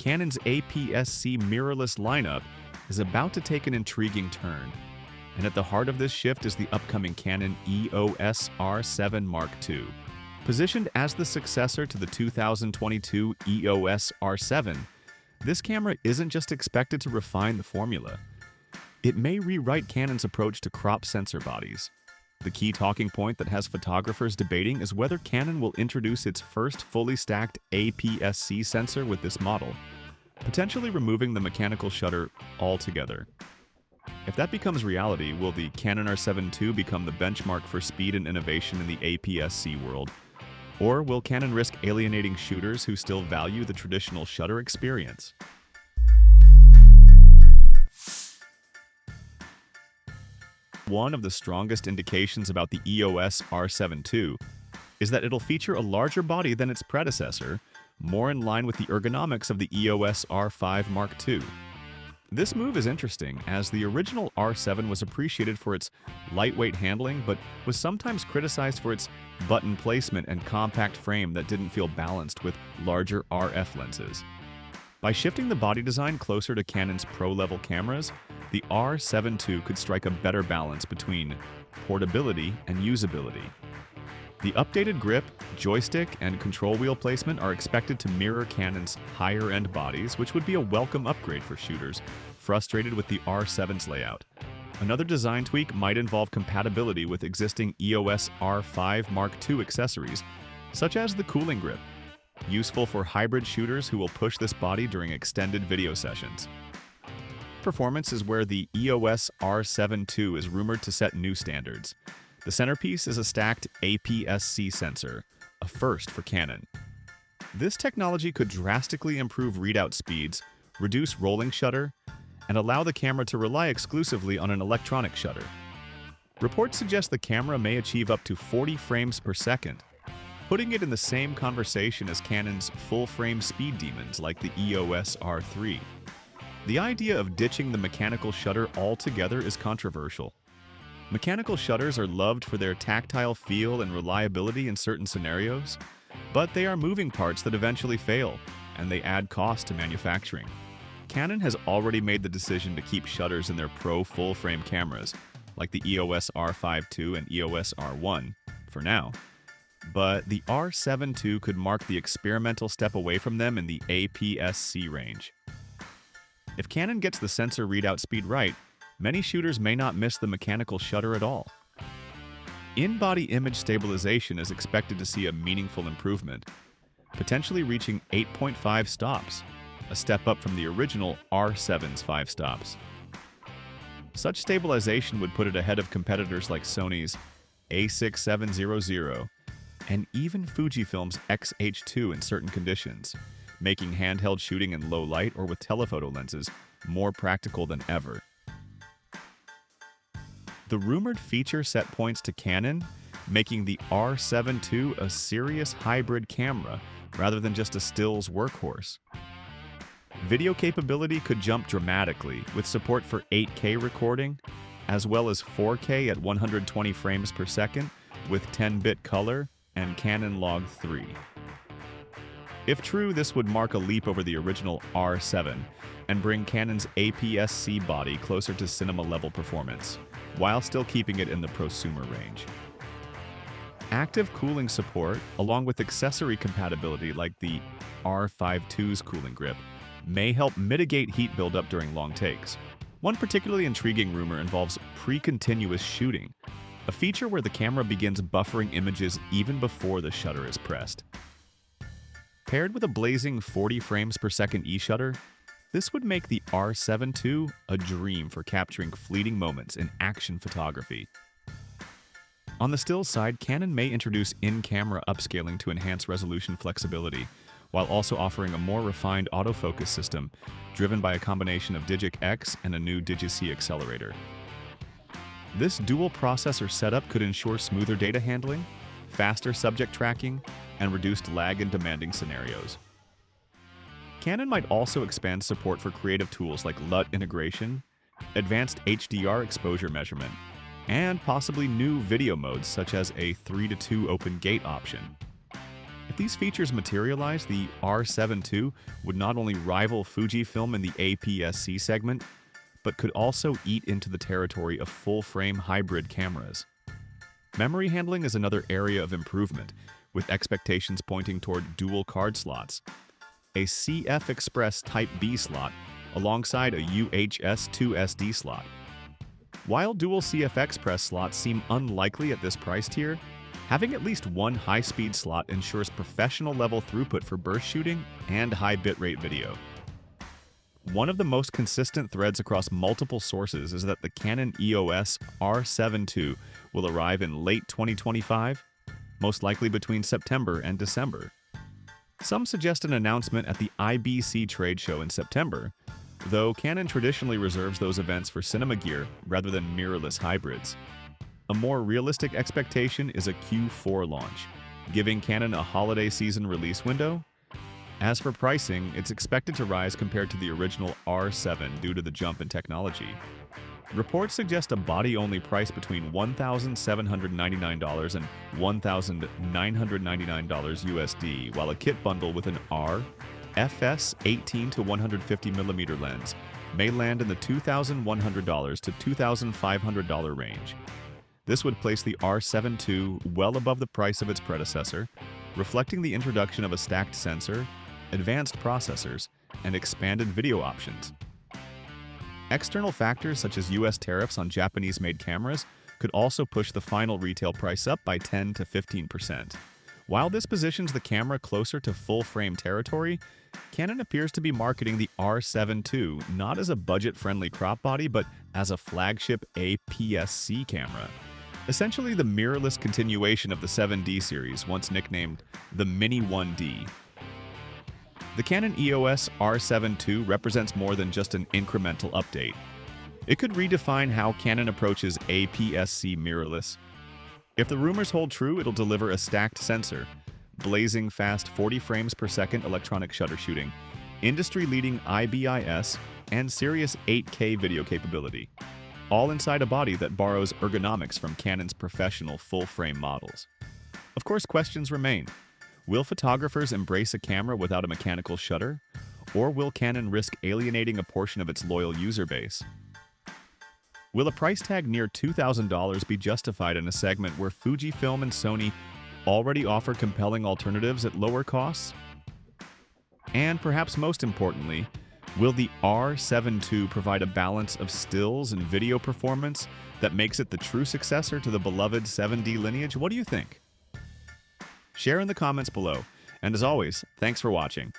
Canon's APS-C mirrorless lineup is about to take an intriguing turn. And at the heart of this shift is the upcoming Canon EOS R7 Mark II. Positioned as the successor to the 2022 EOS R7, this camera isn't just expected to refine the formula. It may rewrite Canon's approach to crop sensor bodies. The key talking point that has photographers debating is whether Canon will introduce its first fully stacked APS-C sensor with this model, potentially removing the mechanical shutter altogether. If that becomes reality, will the Canon R7 II become the benchmark for speed and innovation in the APS-C world? Or will Canon risk alienating shooters who still value the traditional shutter experience? One of the strongest indications about the EOS R7 II is that it'll feature a larger body than its predecessor, more in line with the ergonomics of the EOS R5 Mark II. This move is interesting, as the original R7 was appreciated for its lightweight handling, but was sometimes criticized for its button placement and compact frame that didn't feel balanced with larger RF lenses. By shifting the body design closer to Canon's pro-level cameras, the R7 II could strike a better balance between portability and usability. The updated grip, joystick, and control wheel placement are expected to mirror Canon's higher-end bodies, which would be a welcome upgrade for shooters frustrated with the R7's layout. Another design tweak might involve compatibility with existing EOS R5 Mark II accessories, such as the cooling grip, useful for hybrid shooters who will push this body during extended video sessions. Performance is where the EOS R7 II is rumored to set new standards. The centerpiece is a stacked APS-C sensor, a first for Canon. This technology could drastically improve readout speeds, reduce rolling shutter, and allow the camera to rely exclusively on an electronic shutter. Reports suggest the camera may achieve up to 40 frames per second, putting it in the same conversation as Canon's full-frame speed demons like the EOS R3. The idea of ditching the mechanical shutter altogether is controversial. Mechanical shutters are loved for their tactile feel and reliability in certain scenarios, but they are moving parts that eventually fail, and they add cost to manufacturing. Canon has already made the decision to keep shutters in their Pro full-frame cameras, like the EOS R5 II and EOS R1, for now. But the R7 II could mark the experimental step away from them in the APS-C range. If Canon gets the sensor readout speed right, many shooters may not miss the mechanical shutter at all. In-body image stabilization is expected to see a meaningful improvement, potentially reaching 8.5 stops, a step up from the original R7's 5 stops. Such stabilization would put it ahead of competitors like Sony's A6700 and even Fujifilm's X-H2 in certain conditions, making handheld shooting in low light or with telephoto lenses more practical than ever. The rumored feature set points to Canon, making the R7 II a serious hybrid camera rather than just a stills workhorse. Video capability could jump dramatically with support for 8K recording, as well as 4K at 120 frames per second with 10-bit color and Canon Log 3. If true, this would mark a leap over the original R7 and bring Canon's APS-C body closer to cinema-level performance, while still keeping it in the prosumer range. Active cooling support, along with accessory compatibility like the R5 II's cooling grip, may help mitigate heat buildup during long takes. One particularly intriguing rumor involves pre-continuous shooting, a feature where the camera begins buffering images even before the shutter is pressed. Paired with a blazing 40 frames per second e-shutter, this would make the R7 II a dream for capturing fleeting moments in action photography. On the still side, Canon may introduce in-camera upscaling to enhance resolution flexibility, while also offering a more refined autofocus system driven by a combination of Digic X and a new Digi-C accelerator. This dual processor setup could ensure smoother data handling, faster subject tracking, and reduced lag in demanding scenarios. Canon might also expand support for creative tools like LUT integration, advanced HDR exposure measurement, and possibly new video modes such as a 3:2 open gate option. If these features materialize, the R7 II would not only rival Fujifilm in the APS-C segment, but could also eat into the territory of full-frame hybrid cameras. Memory handling is another area of improvement, with expectations pointing toward dual card slots, a CF Express Type B slot alongside a UHS 2 SD slot. While dual CF Express slots seem unlikely at this price tier, having at least one high-speed slot ensures professional-level throughput for burst shooting and high bitrate video. One of the most consistent threads across multiple sources is that the Canon EOS R7 II will arrive in late 2025, most likely between September and December. Some suggest an announcement at the IBC trade show in September, though Canon traditionally reserves those events for cinema gear rather than mirrorless hybrids. A more realistic expectation is a Q4 launch, giving Canon a holiday season release window. As for pricing, it's expected to rise compared to the original R7 due to the jump in technology. Reports suggest a body-only price between $1,799 and $1,999 USD, while a kit bundle with an R/FS 18 to 150mm lens may land in the $2,100 to $2,500 range. This would place the R7 II well above the price of its predecessor, reflecting the introduction of a stacked sensor, advanced processors, and expanded video options. External factors such as US tariffs on Japanese-made cameras could also push the final retail price up by 10 to 15%. While this positions the camera closer to full-frame territory, Canon appears to be marketing the R7 II not as a budget-friendly crop body, but as a flagship APS-C camera. Essentially the mirrorless continuation of the 7D series, once nicknamed the Mini 1D. The Canon EOS R7 II represents more than just an incremental update. It could redefine how Canon approaches APS-C mirrorless. If the rumors hold true, it'll deliver a stacked sensor, blazing fast 40 frames per second electronic shutter shooting, industry-leading IBIS, and serious 8K video capability, all inside a body that borrows ergonomics from Canon's professional full-frame models. Of course, questions remain. Will photographers embrace a camera without a mechanical shutter? Or will Canon risk alienating a portion of its loyal user base? Will a price tag near $2,000 be justified in a segment where Fujifilm and Sony already offer compelling alternatives at lower costs? And perhaps most importantly, will the R7 II provide a balance of stills and video performance that makes it the true successor to the beloved 7D lineage? What do you think? Share in the comments below. And as always, thanks for watching.